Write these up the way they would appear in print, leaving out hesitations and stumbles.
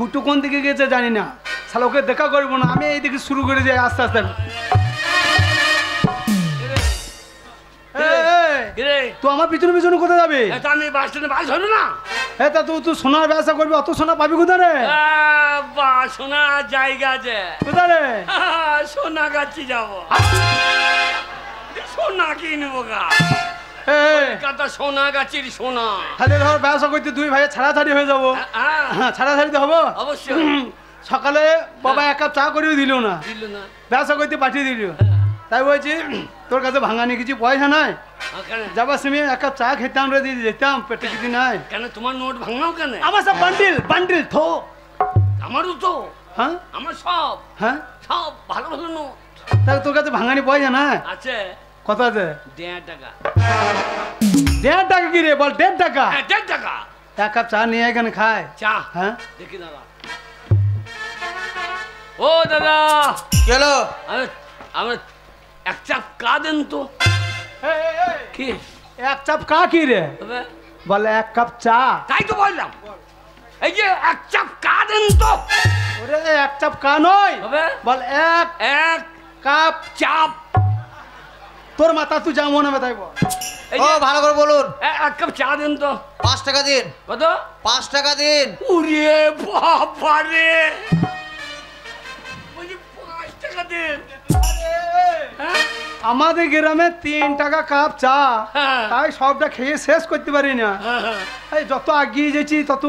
ফুটু কোন দিকে গেছে জানি না, শালা ওকে দেখা করবো না, আমি এইদিকে শুরু করে যাই আস্তে আস্তে। তো আমার পিছনে পিছনে কোথায় যাবে? আমি বাস স্ট্যান্ডে বাস ধরো না। হ্যাঁ তা তুই সোনার ব্যবসা করবি, অত সোনা পাবি কোথায় রে? সোনা জায়গা আছে কোথায় রে? সোনা গাছি যাবো, সোনা কিনবো গা। সোনা গাছির সোনা তাহলে ধর ব্যবসা করতে দুই ভাই ছাড়াছাড়ি হয়ে যাবো। হ্যাঁ ছাড়াছাড়ি হবো অবশ্যই। সকালে বাবা এক কাপ চা করেও দিল না, ব্যবসা করতে পাঠিয়ে দিল। তাই বলছি তোর কাছে ভাঙানি কিছু পয়সা নাই, যাবার সময় এক কাপ চা খেতাম রে, দিয়ে যেতাম, পেটে কিছু নাই। কেন তোমার নোট ভাঙাও কেন? আমার সব বান্ডিল বান্ডিল থো। আমারও তো। হ্যাঁ আমার সব। হ্যাঁ সব ভালো ভালো নোট। তাহলে তোর কাছে ভাঙানি পয়সা নাই? আছে। কত আছে? 1.5 টাকা। 1.5 টাকা কি রে? বল 1.5 টাকা। 1.5 টাকা। এক কাপ চা নিয়ে এখানে খায় চা। হ্যাঁ দেখি দাদা। ও দাদা চলো আমার এক চাপ কা দেন তো। কি এক চাপ কা কি রে? বলে এক কাপ চা। তাই তো বললাম, এই যে এক চাপ কা দেন তো। ওরে এক চাপ কা নয়, বল এক কাপ চাপ। তোর মাথা তুই যা মনে হবে তাই বল। ও ভালো করে বলুন। এক কাপ চা দেন তো। 5 টাকা দিন। কত? 5 টাকা দিন। ওরে বাবা রে, 5 টাকা দিন। আমাদের গ্রামে 3 টাকা কাপ চা, তাই সবটা খেয়ে শেষ করতে পারি না। এই যত এগিয়ে যাচ্ছি তত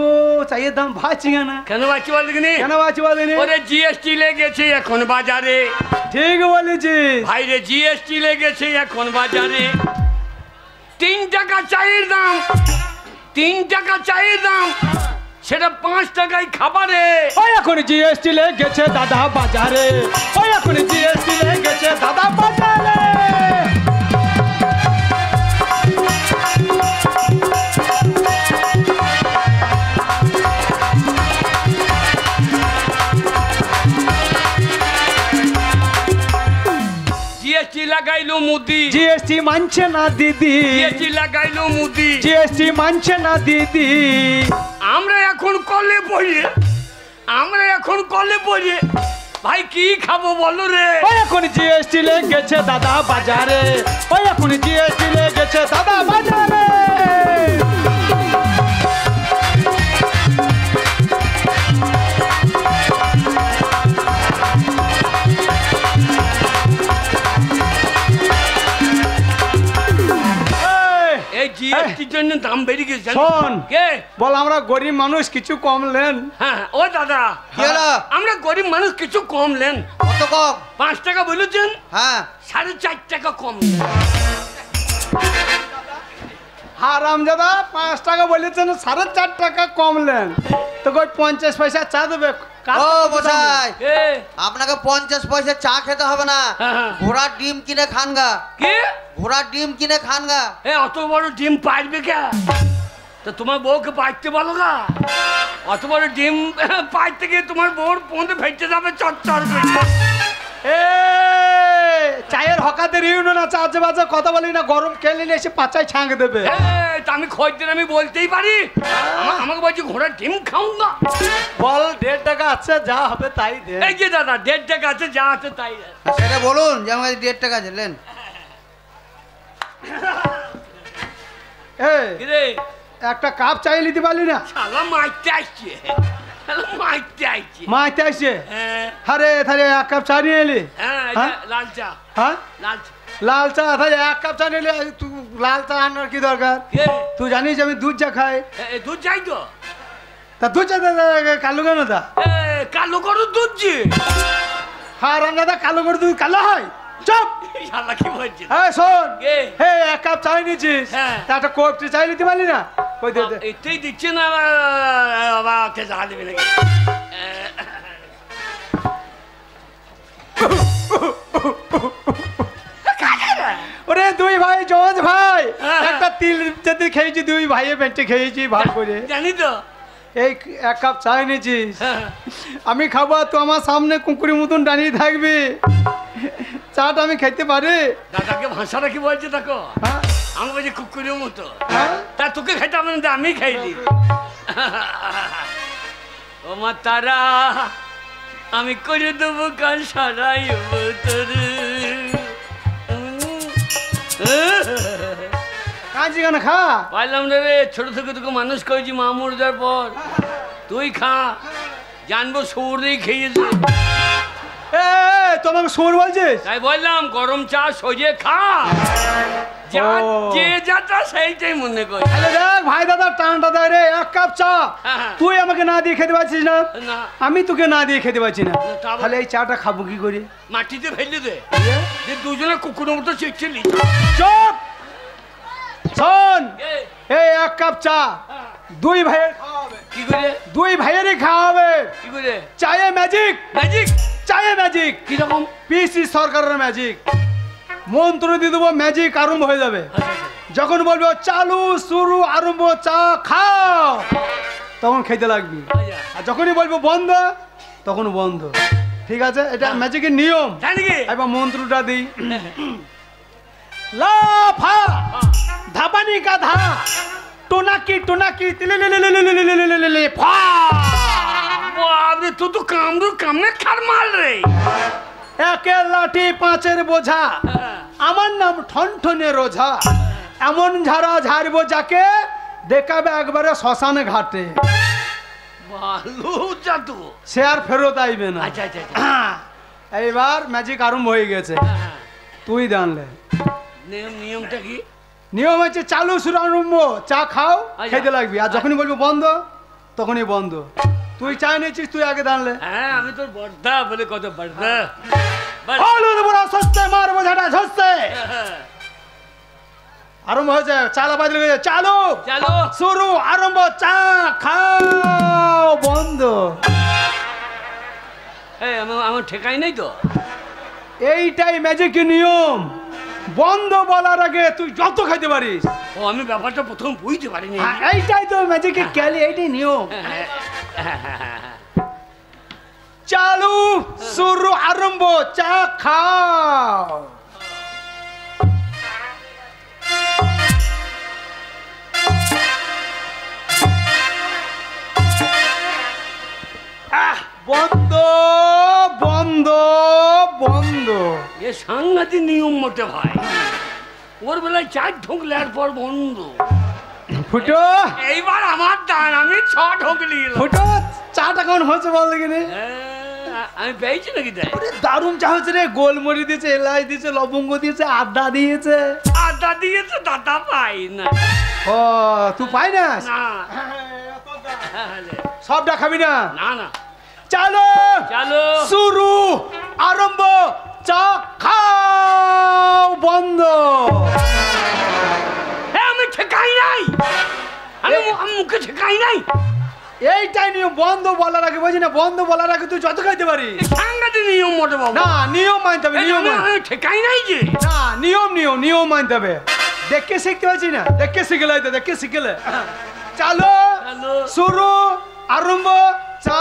চায়ের দাম বাড়ছে না। কেন বাড়ছে বল দেখিনি? কেন বাড়ছে বল দেখিনি? ওরে জিএসটি লেগেছে এখন বাজারে। ঠিক বলেছিস ভাই রে, জিএসটি লেগেছে এখন বাজারে। 3 টাকা চায়ের দাম, 3 টাকা চায়ের দাম, সেটা 5 টাকায় খাবারে। ওই এখন জিএসটি লেগেছে দাদা বাজারে, ওই এখন জিএসটি লেগেছে দাদা বাজারে। জিএসটি লাগাইলো মুদি, জিএসটি মানছে না দিদি, জিএসটি লাগাইলো মুদি, জিএসটি মানছে না দিদি। আমরা এখন কলে পড়ে ভাই কি খাবো বলো রে? ওই এখন জিএসটি লেগেছে দাদা বাজারে, ওই এখন জিএসটি লেগেছে দাদা বাজারে। জিএসটির জন্য দাম বেড়ে গেছে। শোন কে বল, আমরা গরিব মানুষ কিছু কম নেন। হ্যাঁ ও দাদা, আমরা গরিব মানুষ কিছু কম নেন। কত কম? 5 টাকা বলেছেন? হ্যাঁ 4.5 টাকা কম। হারামজাদা 5 টাকা বলেছেন, 4.5 টাকা কম নেন, তো কই 50 পয়সা চা দেবে। ও মশাই, আপনাকে 50 পয়সা চা খেতে হবে না, ঘোড়ার ডিম কিনে খান গা। কি? ঘোড়ার ডিম কিনে খান গা। অত বড় ডিম পাইবে কে? তো তোমার বউকে পাইতে বলো গা। অত বড় ডিম পাইতে গিয়ে তোমার বউর পৌঁছে ফেটে যাবে চচ্চর করে। চায়ের হকাদের ইউনিয়ন আছে, আজে বাজে কথা বলি না, গরম খেলে এসে পাচায় ছাঁক দেবে। আমি খোঁজদের আমি বলতেই পারি, আমাকে বলছি ঘোড়ার ডিম খাও না। বল 1.5 টাকা আছে, যা হবে তাই দে। এই যে দাদা 1.5 টাকা আছে, যা আছে তাই। সেটা বলুন যে আমার 1.5 টাকা দিলেন। একটা কাপ চাই নিতে পারলি না? শালা মাইতে আসছে, মাইতে আসছে। আরে তাহলে এক কাপ চা নিয়ে এলি? লাল চা। হ্যাঁ লাল চা, তাহলে এক কাপ চা নিলে লাল চা আনার কি দরকার? তুই জানিস আমি দুধ চা খাই। দুধ চাই তো, তা দুধ চা কালো কেন? দা কালো গরুর দুধ জি। হ্যাঁ রান্নাদা কালো গরুর দুধ কালো হয়? চুপ। শালা কি বলছিস? হ্যাঁ শোন, এক কাপ চা নিয়েছিস, তা একটা কোপ চাই নিতে পারলি না? কই দে দে। এতেই দিচ্ছে না, কে যা দেবে নাকি? ওরে দুই ভাই জজ ভাই, একটা তিল যদি খেয়েছি, দুই ভাইয়ে পেটে খেয়েছি ভাগ করে। জানি তো। এই এক কাপ চা এনেছিস, আমি খাবো, তো আমার সামনে কুকুরের মতন দাঁড়িয়ে থাকবি, চাটা আমি খেতে পারি? দাদাকে ভাষাটা কি বলছে দেখো, আমি বলছি কুকুরের মতো। তা তোকে খাইতে হবে না, আমি খাইলি। ও মা তারা আমি করে দেবো কাল সারাই কাঁচি কেন খা পাইলাম রে ছোট থেকে তোকে মানুষ করেছি মামুর যার পর তুই খা জানবো সৌর দিয়ে খেয়েছে তোমাকে সোর বলছিস তাই বললাম গরম চা সজে খা যে যাটা সেইটাই মনে করি দেখ ভাই দাদা টানটা দেয় রে এক কাপ চা তুই আমাকে না দিয়ে খেতে পারছিস না আমি তোকে না দিয়ে খেতে পারছি না তাহলে এই চাটা খাবো কি করি মাটিতে ফেলে দে যে দুজনে কুকুরের মতো চেকছিলি চুপ শোন এই এক কাপ চা দুই ভাইয়ের খাওয়া হবে কি করে দুই ভাইয়েরই খাওয়া হবে কি করে চায়ে ম্যাজিক ম্যাজিক চায়ে ম্যাজিক কিরকম পিসি সরকারের ম্যাজিক মন্ত্র দিয়ে দেবো ম্যাজিক আরম্ভ হয়ে যাবে যখন বলবো চালু শুরু আরম্ভ চা খাও তখন খেতে লাগবি আর যখনই বলবো বন্ধ তখন বন্ধ ঠিক আছে এটা ম্যাজিকের নিয়ম এবার মন্ত্রটা দিই লাফা ধাপানি গাধা টোনাকি টোনাকি তিলে ফা বাবরে তুই তো কামড়ু কামনে খার মার রে একের লাঠি পাঁচের বোঝা আমার নাম ঠনঠনে রোঝা এমন ঝাড়া ঝাড়বো যাকে দেখাবে একবারে শ্মশান ঘাটে ভালো জাদু সে আর ফেরত আইবে না আচ্ছা আচ্ছা এইবার ম্যাজিক আরম্ভ হয়ে গেছে তুই জানলে নিয়মটা কি নিয়ম হচ্ছে চালু শুরু আরম্ভ চা খাও খেতে লাগবি আর যখনই বলবো বন্ধ তখনই বন্ধ তুই চা নিয়েছিস তুই আগে জানলে হ্যাঁ আমি তোর বর্দা বলে কত বর্দা হলুদ বড়া সস্তে মারবো ঝাঁটা ঝসতে আরম্ভ হয়েছে চালা বাজলে গেছে চালু চালু শুরু আরম্ভ চা খাও বন্ধ এই আমার ঠেকাই নাই তো এইটাই ম্যাজিকের নিয়ম বন্ধ বলার আগে তুই যত খাইতে পারিস ও আমি ব্যাপারটা প্রথম বুঝতে পারিনি এইটাই তো ম্যাজিকের ক্যালি এইটাই নিয়ম চালু শুরু আরম্ভ চা খাও বন্ধ বন্ধ বন্ধ এ সাংঘাতিক নিয়ম মতে ভাই ওর বেলায় চার ঢুকলে আর পর বন্ধ ফুটো এইবার আমার দান আমি ছ ঢুকলি ফুটো চাটা কেমন হয়েছে বল দেখিনি আমি পেয়েছি নাকি দেখ দারুণ চা হয়েছে রে গোলমরি দিয়েছে এলাচ দিয়েছে লবঙ্গ দিয়েছে আদা দিয়েছে আদা দিয়েছে দাদা পাই না ও তুই পাই না সবটা খাবি না না না চালো চালো শুরু আরম্ভ চা খাও বন্ধ আমি ঠেকাই নাই আমি মুখে ঠেকাই নাই এইটাই নিয়ম বন্ধ বলার আগে বুঝি না বন্ধ বলার আগে তুই যত খাইতে পারিস সাংঘাতিক নিয়ম মোটে বাবু না নিয়ম মানতে হবে নিয়ম আমি ঠেকাই নাই যে না নিয়ম মানতে হবে দেখে শিখতে পারছি না দেখে শিখলে হয়তো দেখে শিখলে চালো শুরু আরম্ভ চা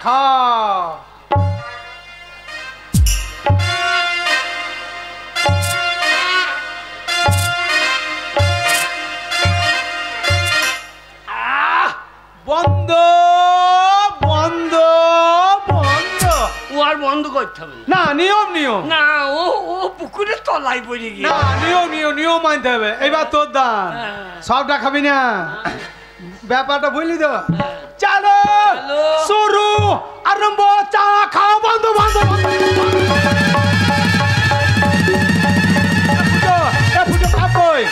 খাও বন্ধ বন্ধ বন্ধ ও আর বন্ধ করতে হবে না নিয়ম না ও পুকুরের তলায় পড়ে গিয়ে না নিয়ম মানতে হবে এইবার তোর দান সবটা খাবি না ব্যাপারটা বুঝলি তো চলো শুরু আরম্ভ চা খাও বন্ধ বন্ধ ফুটো কাপ কই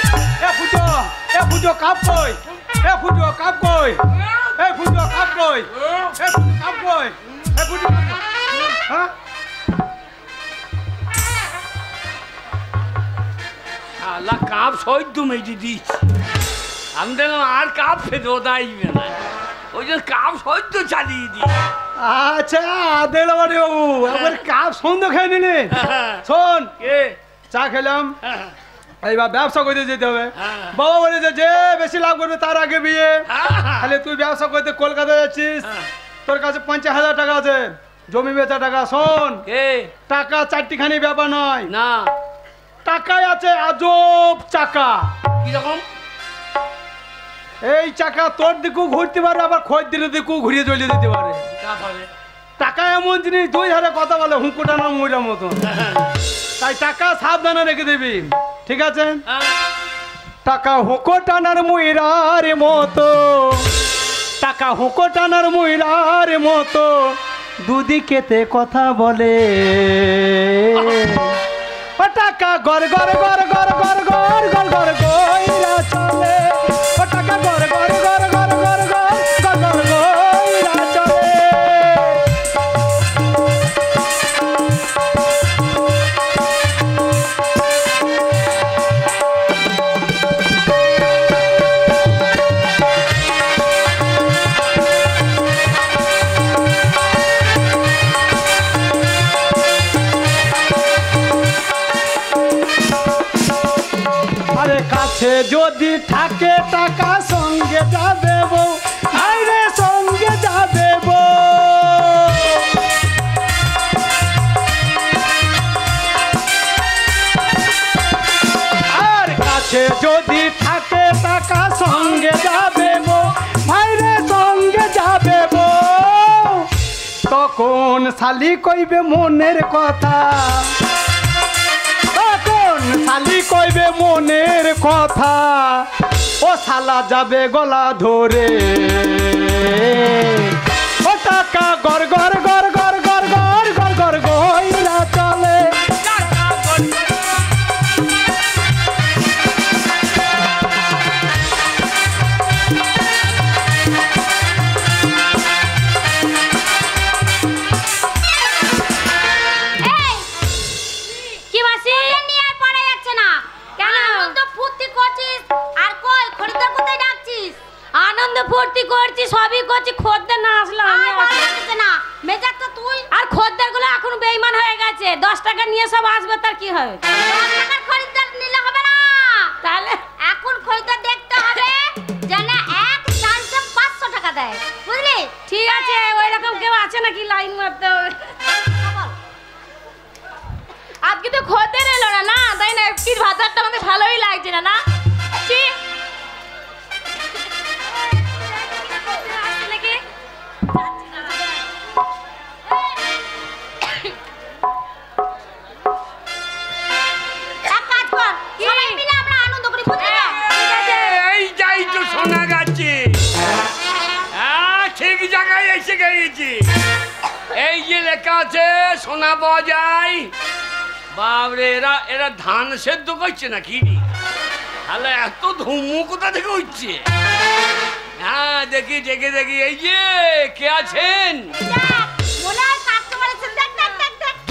ফুটো কাপ কই ফুটো কাপ কই ফুটো কাপ কই ফুটো কাপ কই ফুটো হ্যাঁ আল্লাহ কাপ সৈদ্য মেজে দিচ্ছি আমি দেখলাম আর কাপ ফেরত আসবে না ওই জন্য কাপ সৈদ্য চালিয়ে দিই আচ্ছা আদেল বাবু আবার কাপ সন্ধ্যা খেয়ে নিলি শোন চা খেলাম এইবার ব্যবসা করতে যেতে হবে বাবা বলেছে যে বেশি লাভ করবে তার আগে বিয়ে তাহলে তুই ব্যবসা করতে কলকাতা যাচ্ছিস তোর কাছে 50,000 টাকা আছে জমি বেচা টাকা শোন টাকা চারটিখানি ব্যাপার নয় না টাকায় আছে আজব চাকা কিরকম এই চাকা তোর দিকেও ঘুরতে পারে, আবার খদ্দের দিকেও ঘুরিয়ে চলে দিতে পারে। টাকা এমন জিনিস, দুই হারে কথা বলে হুঁকো টানা মহিলার মতন। তাই টাকা সাবধানে রেখে দিবি, ঠিক আছে? টাকা হুঁকো টানার ময়রার মতো, টাকা হুঁকো টানার ময়রার মতো, দুদিকেতে কথা বলে। ও টাকা গর গর গর গর গর গর গর গর গইরা চলে, ও টাকা গর গর গর গর গর গর গর গর গইরা চলে। কাছে যদি থাকে টাকা সঙ্গে যাবে বউ, আইরে সঙ্গে যাবে বউ। আর কাছে যদি থাকে টাকা সঙ্গে যাবে বউ, ভাইরে সঙ্গে যাবে বউ। তখন শালি কইবে মনের কথা, শালি কইবে মনের কথা, ও শালা যাবে গলা ধরে। ও টাকা গর গর গর গর গর গর গর গর গইরা চলে। ফুর্তি করছি, সবই করছি, খদ্দের না আসলো না মেজাজটা তুই আর খদ্দের গুলো এখন বেঈমান হয়ে গেছে। 10 টাকা নিয়ে সব আসবে, তার কি হবে? 10 টাকার খরিদ্দার নিলে হবে না, তাহলে এখন খরিদ্দার দেখতে হবে যেন এক চান্সে 500 টাকা দেয়, বুঝলি? ঠিক আছে, ওই রকম কেউ আছে নাকি লাইন মারতে হবে? আজকে তো খদ্দের এলো না, না তাই না? কি ভাতারটা আমাদের ভালোই লাগছে না, না? ঠিক জায়গায় এসে গেছি। এই যে লেখা আছে সোনা পাওয়া যায়, বাবরে এরা এরা ধান সেদ্ধ করছে নাকি? তাহলে এত ধুমু কোথা থেকে হচ্ছে? হ্যাঁ দেখি দেখি দেখি, এই যে কে আছেন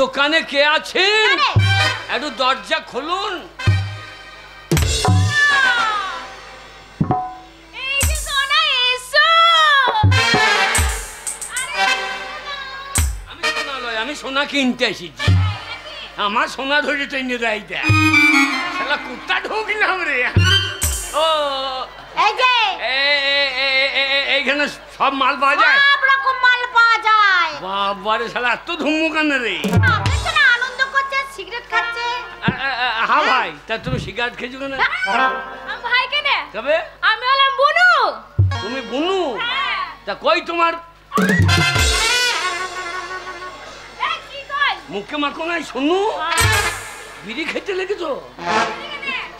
দোকানে? কে আছেন? একটু দরজা খুলুন। আমি সোনা কিনতে এসেছি, আমার সোনা ধরে টেনে দেয়, শালা কুত্তা ঢুকলাম রে। ও এইখানে সব মাল পাওয়া যায়? সব রকম মাল পাওয়া যায়। বাবারে শালা এত ধুমু কেন রে? আনন্দ করছে, সিগারেট খাচ্ছে। হ্যাঁ ভাই, তা তুমি সিগারেট খেয়েছো কেন? আমি ভাই কেন? তবে আমি হলাম বুনু। তুমি বুনু? তা কই তোমার মুখে মাখো নাই? শোনো, বিড়ি খেতে লেগেছো?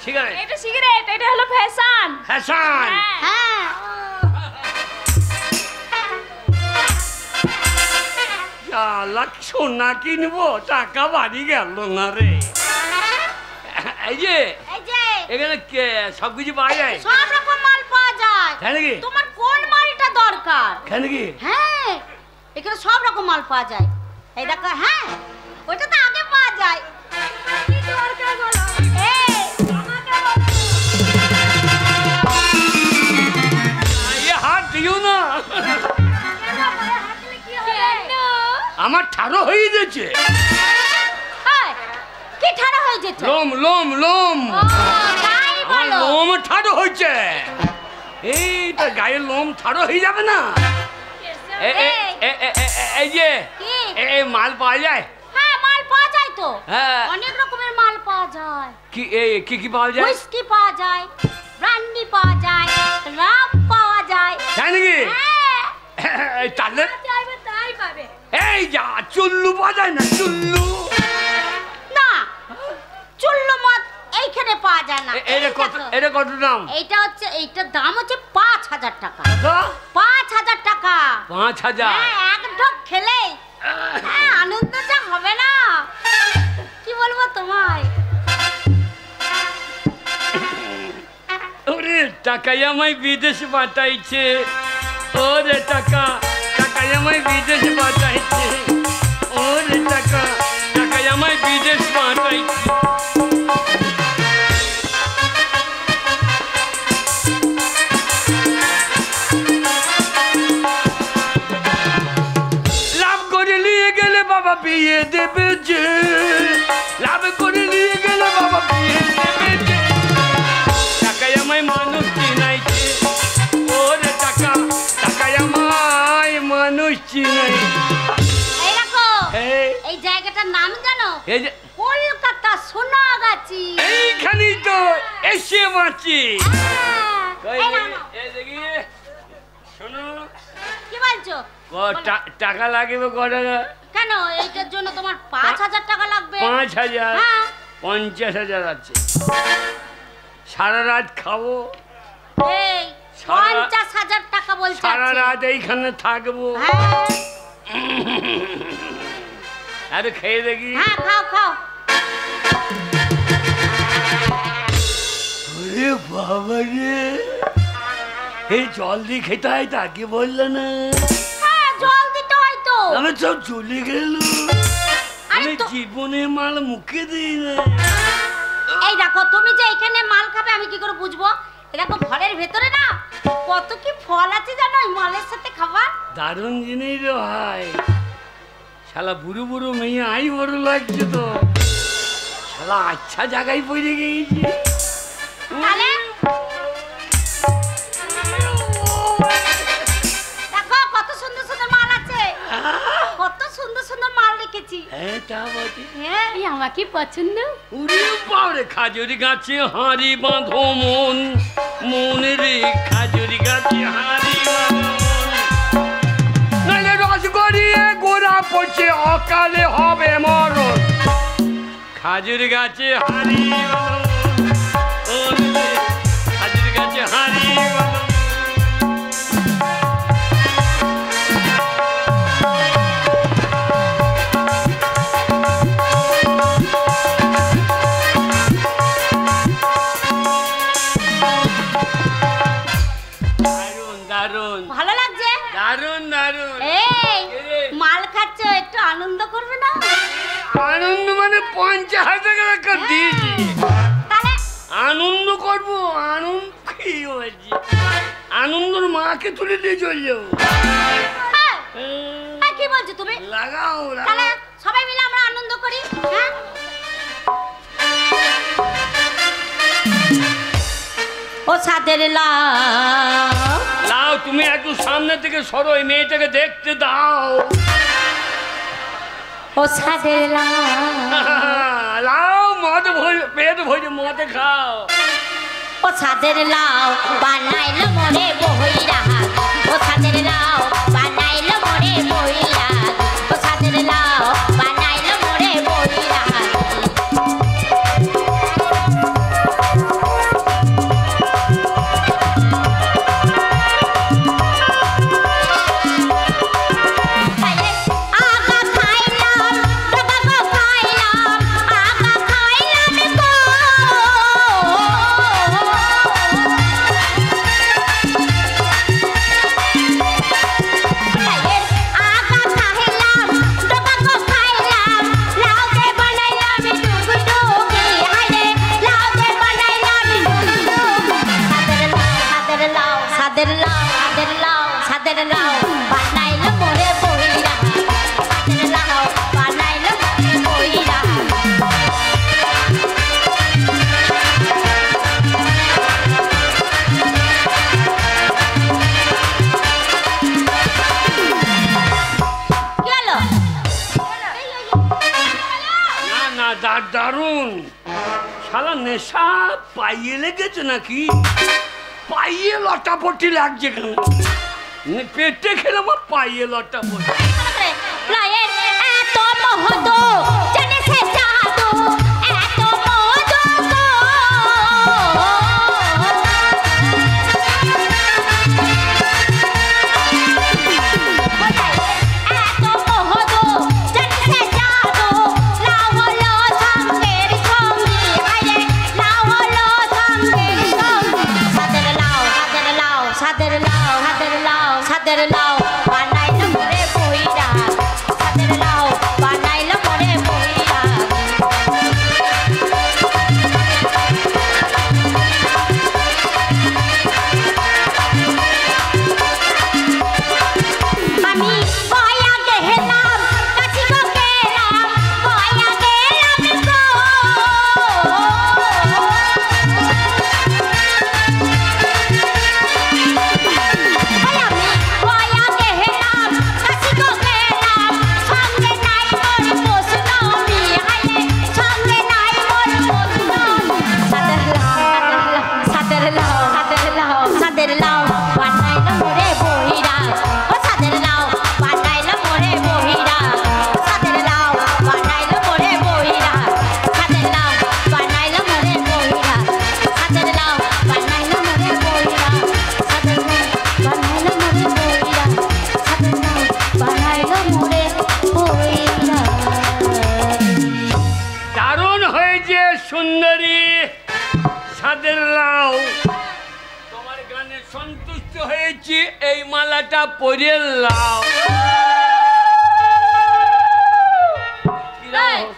সিগারেট? এটা সিগারেট, এটা হলো ফ্যাশন। ফ্যাশন? হ্যাঁ। সোনা কিনবো, টাকা বাড়ি গেল না রে। এই যে এখানে সব কিছু পাওয়া যায়? সব রকম মাল পাওয়া যায়। তাই নাকি? তোমার কোন মালটা দরকার? কেন কি? হ্যাঁ, এখানে সব রকম মাল পাওয়া যায়। এই দেখো, হ্যাঁ ওইটা তো আগে পাওয়া যায়। কি দরকার বলো? এই আমাকে বলো। হাত দিও না, আমার ঠাড়ো হয়ে যাচ্ছে। কি ঠাড়ো হয়ে যাচ্ছে? লোম লোম লোম, আমার লোম ঠাড়ো হয়েছে। এইটা গায়ের লোম ঠাড়ো হয়ে যাবে না? এই যে এই মাল পাওয়া যায়? হ্যাঁ মাল পাওয়া যায় তো, হ্যাঁ অনেক রকমের মাল পাওয়া যায়। কি কি কি পাওয়া যায়? হুইস্কি পাওয়া যায়, ব্র্যান্ডি পাওয়া যায়, রাম পাওয়া যায়। তাই নাকি? হ্যাঁ, তাহলে চাইবে তাই পাবে। এই যা চুল্লু পাওয়া যায় না? চুল্লু না, চুল্লু মদ এইখানে পাওয়া যায় না। এটা কত দাম? এইটার দাম হচ্ছে 5,000 টাকা। 5,000 টাকা। 5,000? হ্যাঁ, এক ঢোক খেলে আনন্দ যা হবে না, কি বলবো তোমায়। ওরে টাকাই আমায় বিদেশ পাঠাইছে, ওরে টাকাই আমায় বিদেশ পাঠাইছে, ওরে টাকাই আমায় বিদেশ পাঠাইছে। লাভ করে নিয়ে গেলে বাবা বিয়ে দেবে যে, লাভ করে নিয়ে গেলে বাবা বিয়ে দেবে যে, টাকাই আমায় মানুষ চিনাইছে, ওরে টাকাই আমায় মানুষ চিনাইছে। এই দেখো, এই এই জায়গাটার নাম জানো? এই যে কলকাতা সোনাগাছি। এইখানেই তো এসে বাঁচি। হ্যাঁ, এই নাও, নাও। এই দেখি শোনো, কি বলছো? টাকা লাগবে ক টাকা? কেন, এইটার জন্য তোমার 5,000 টাকা লাগবে। 5,000? হ্যাঁ। 50,000 আছে, সারা রাত খাবো। এই 50,000 টাকা বলছো? সারা রাত এইখানে থাকবো। হ্যাঁ। আরে খেয়ে দেখি। হ্যাঁ, খাও খাও। ওরে বাবা রে, এই জল দিয়ে খেতে হয়, তাকে বললো না? হ্যাঁ, জল দিতে হয় তো। আমি সব চলে গেল, আমি আরে জীবনে মাল মুখে দিই না। এই দেখো, তুমি যে এখানে মাল খাবে আমি কি করে বুঝবো? এই দেখো, ঘরের ভেতরে না কত কি ফল আছে জানো এই মালের সাথে খাবার। দারুণ জিনিস রে ভাই, শালা বুড়ো বুড়ো মেয়ে আই বড় লাগছে তো, শালা আচ্ছা জায়গায় পড়ে গেছি। তাহলে দেখো কত সুন্দর সুন্দর মাল আছে, কত সুন্দর সুন্দর মাল রেখেছি। হ্যাঁ তা বটে। হ্যাঁ, এই আমার কি পছন্দ। উড়ে বাবরে, খাজুরি গাছে হাঁড়ি বাঁধো মন, মন রে খাজুরি গাছে হাঁড়ি বাঁধো মন, নাহলে রস গড়িয়ে গোড়া পচে অকালে হবে মরণ। খাজুরি গাছে হাঁড়ি বাঁধো মন, খাজুরি গাছে হাঁড়ি বাঁধো। ভালো লাগছে? দারুন দারুন। এই মাল খাচ্ছ, একটু আনন্দ করবে না? আনন্দ মানে 50,000 টাকা দিয়েছি, তাহলে আনন্দ করবো। আনন্দ কি হয়েছে? আনন্দর মাকে তুলে দিয়ে চলে যাবো। কি বলছো তুমি? লাগাও তাহলে সবাই মিলে আমরা আনন্দ করি। হ্যাঁ, ও সাদের লাও, তুমি একটু সামনে থেকে সরো, এই মেয়েটাকে দেখতে দাও। ও সাদের লাও, মদ পেট ভরে মদ খাও। ও সাদের লাউ বানাইল মরে বহিরা, ও সাদের লাউ বানাইল মরে বহিরা, ও সাদের লাউ বানাইল মরে বহিরা। দারুন শালা নেশা পাইয়ে লেগেছে নাকি? পাইয়ে লটাপটি লাগছে কেন? পেটে খেলে আমার পাইয়ে লটাপটি।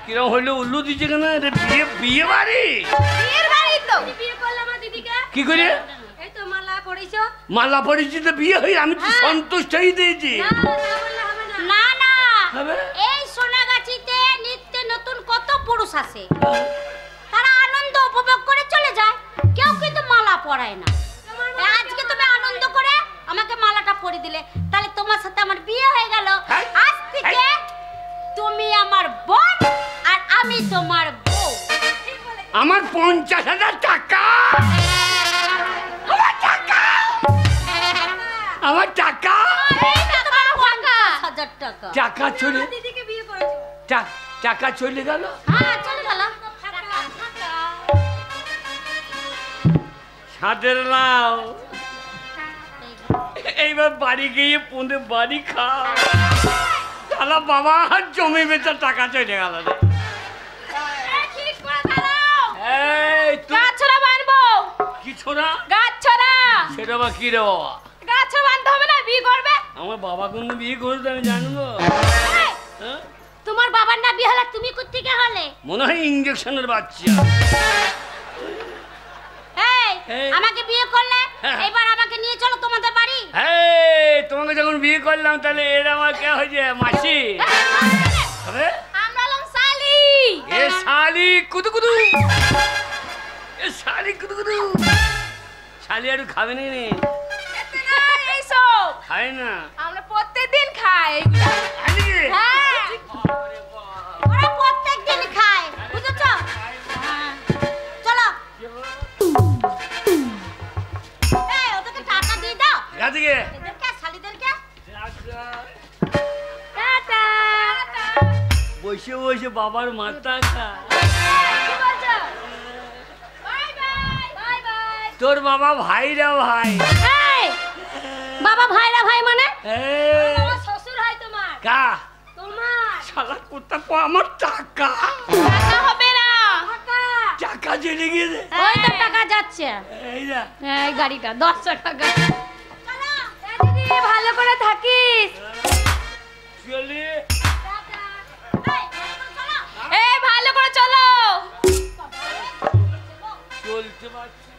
কিরম হইলো উল্লু দিচ্ছে কেন? বিয়ে বাড়ি কি করে মালা পড়েছি তো বিয়ে হই? আমি তো সন্তুষ্ট হয়ে দিয়েছি। না না, এই সোনাগাছিতে নিত্য নতুন কত পুরুষ আছে, তারা আনন্দ উপভোগ করে চলে যায়, কেউ কিন্তু মালা পরায় না। আজকে তুমি আনন্দ করে আমাকে মালাটা পরিয়ে দিলে, তাহলে তোমার সাথে আমার বিয়ে হয়ে গেল। আজ থেকে তুমি আমার বোন আর আমি তোমার বউ। আমার 50,000 টাকা, আমার টাকা, আমার টাকা, টাকা চলে টাকা চলে গেল। হ্যাঁ চলে গেল। সাদের লাউ এইবার বাড়ি গিয়ে পুঁতে বাড়ি খাও। তাহলে বাবা জমি বেচার টাকা চলে গেল। কি ছোড়া? গাছ ছড়া। সেটা বা কি রে বাবা? গাছ ছড়া বাঁধতে হবে না, বিয়ে করবে। আমার বাবা কিন্তু বিয়ে করতে আমি জানবো। তোমার বাবার না বিয়ে হলে তুমি কোত্থেকে হলে? মনে হয় ইঞ্জেকশনের বাচ্চা। আমাকে বিয়ে করলে, এবার আমাকে নিয়ে চলো তোমাদের বাড়ি। তোমাকে যখন বিয়ে করলাম তাহলে এরা আমার কে হয়েছে? মাসি। আমরা হলাম শালি। এ শালি কুদুকুদু, এ শালি কুদুকুদু। শালি আর খাবে না? এইসব খাই না, আমরা প্রত্যেকদিন খাই। ওরা প্রত্যেকদিন খায়, বুঝেছো? চলো ওদেরকে টাকা দিয়ে দাও। এদেরকে শালিদেরকে টাটা। বসে বসে বাবার মাথা খা। তোর বাবা ভাইরা ভাই। বাবা ভাইরা ভাই মানে? শ্বশুর হয় তোমার। কা? তোমার। শালা কুত্তা পা আমার টাকা। টাকা হবে না, টাকা চলে গেছে। ওই তো টাকা যাচ্ছে। এই না এই গাড়িটা 10 টাকা। চলো দিদি, ভালো করে থাকিস। চলে এই ভালো করে চলো। চলতে পারছি।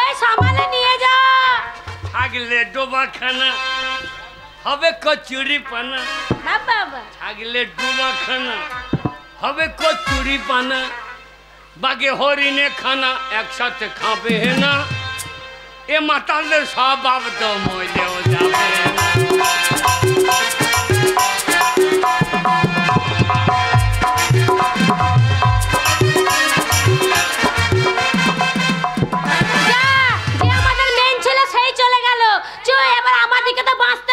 এই সামালে নিয়ে যা। থাকলে ডোবাখানা হবে কচুরি পানা। বাবা থাকলে ডোবাখানা হবে কচুরি পানা। বাগে হরিণে খানা একসাথে খাবে না। এ মাতালদের স্বভাব তো মইলেও যাবে না। যে আমাদের মেন ছিল সেই চলে গেল। চো এবার আমার দিকে তো বাঁচতে